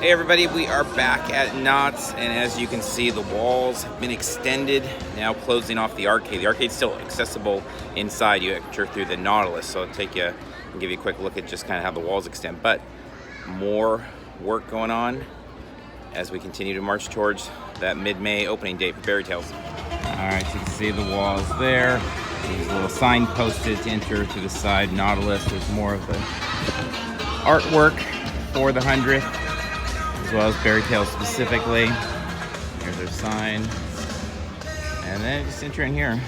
Hey everybody, we are back at Knott's, and as you can see, the walls have been extended, now closing off the arcade. The arcade's still accessible inside. You enter through the Nautilus, so I'll take you and give you a quick look at just kind of how the walls extend. But more work going on as we continue to march towards that mid-May opening date for Berry Tales. All right, so you can see the walls there. There's a little sign posted to enter to the side Nautilus. There's more of the artwork for the 100th, as well as Berry Tales specifically. Here's our sign. And then just enter in here.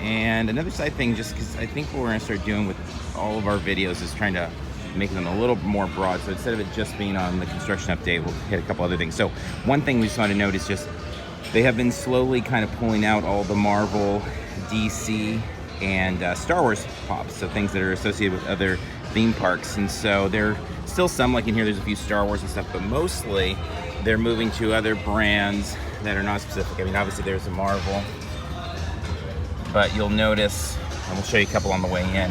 And another side thing, just because I think what we're gonna start doing with all of our videos is trying to make them a little more broad. So instead of it just being on the construction update, we'll hit a couple other things. So one thing we just want to note is just they have been slowly kind of pulling out all the Marvel, DC, and Star Wars pops. So things that are associated with other theme parks. And so there are still some, like in here, there's a few Star Wars and stuff, but mostly they're moving to other brands that are not specific. I mean, obviously there's a Marvel, but you'll notice, and we'll show you a couple on the way in,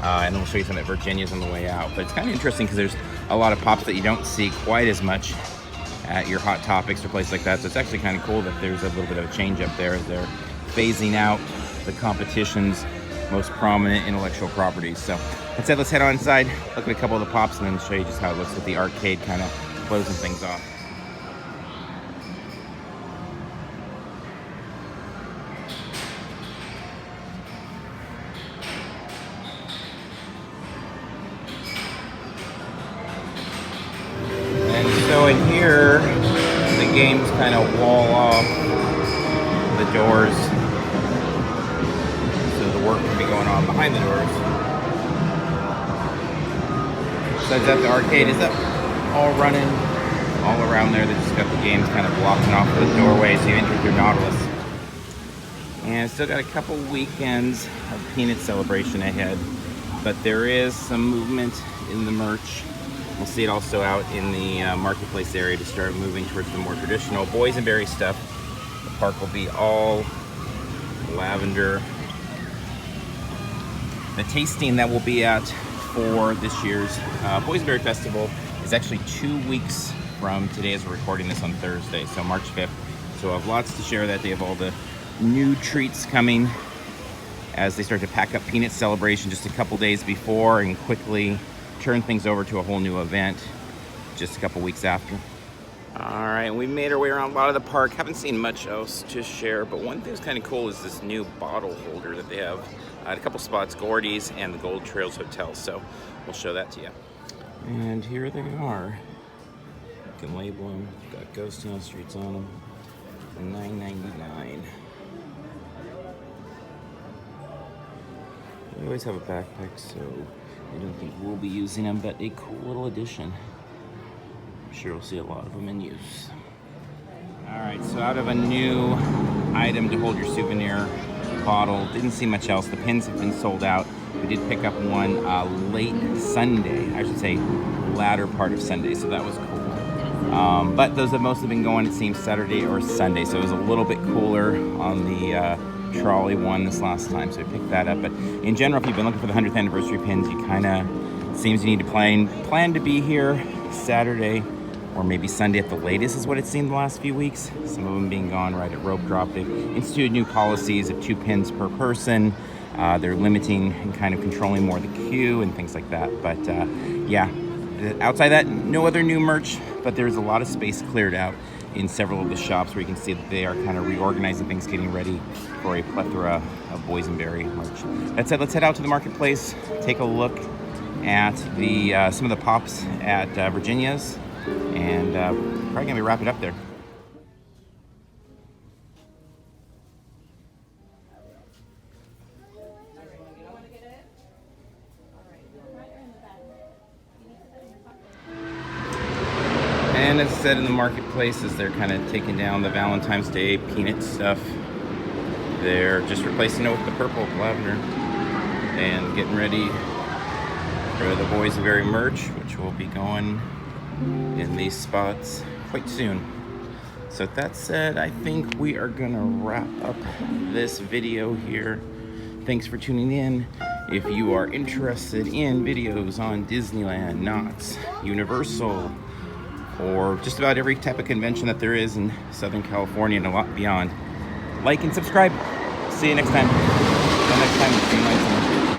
and then we'll show you some at Virginia's on the way out. But it's kind of interesting because there's a lot of pops that you don't see quite as much at your Hot Topics or places like that. So it's actually kind of cool that there's a little bit of a change up there as they're phasing out the competition's most prominent intellectual properties. So that said, let's head on inside, look at a couple of the pops, and then show you just how it looks with the arcade kind of closing things off. So in here, the games kind of wall off the doors, so the work can be going on behind the doors. Besides that, the arcade is up, all running, all around there. They just got the games kind of blocking off the doorway, so you enter through Nautilus. And still got a couple weekends of Peanut celebration ahead, but there is some movement in the merch. We'll see it also out in the marketplace area to start moving towards the more traditional boysenberry stuff. The park will be all lavender. The tasting that we'll be at for this year's Boysenberry Festival is actually 2 weeks from today as we're recording this on Thursday, so March 5th. So we'll have lots to share that day of all the new treats coming as they start to pack up Peanut celebration just a couple days before and quickly turn things over to a whole new event just a couple weeks after. All right, we made our way around a lot of the park. Haven't seen much else to share, but one thing that's kind of cool is this new bottle holder that they have at a couple spots, Gordy's and the Gold Trails Hotel. So we'll show that to you. And here they are. You can label them. Got Ghost Town Streets on them. $9.99. We always have a backpack, so I don't think we'll be using them, but a cool little addition. I'm sure we'll see a lot of them in use. All right, so out of a new item to hold your souvenir bottle, didn't see much else. The pins have been sold out. We did pick up one late Sunday, I should say latter part of Sunday, so that was cool. But those have mostly been going, it seems, Saturday or Sunday, so it was a little bit cooler on the trolley one this last time, so I picked that up. But in general, if you've been looking for the 100th anniversary pins, you kind of seems you need to plan to be here Saturday or maybe Sunday at the latest is what it seemed the last few weeks. Some of them being gone right at rope drop. They've instituted new policies of 2 pins per person. They're limiting and kind of controlling more of the queue and things like that. But yeah, outside that, no other new merch, but there's a lot of space cleared out in several of the shops where you can see that they are kind of reorganizing things, getting ready for a plethora of boysenberry merch. That said, let's head out to the marketplace, take a look at the some of the pops at Virginia's, and probably gonna wrap it up there. And as I said, in the marketplaces, they're kind of taking down the Valentine's Day Peanut stuff. They're just replacing it with the purple lavender and getting ready for the boysenberry merch, which will be going in these spots quite soon. So with that said, I think we are gonna wrap up this video here. Thanks for tuning in. If you are interested in videos on Disneyland, Knott's, Universal, or just about every type of convention that there is in Southern California and a lot beyond. Like and subscribe. See you next time. Until next time, see you next time.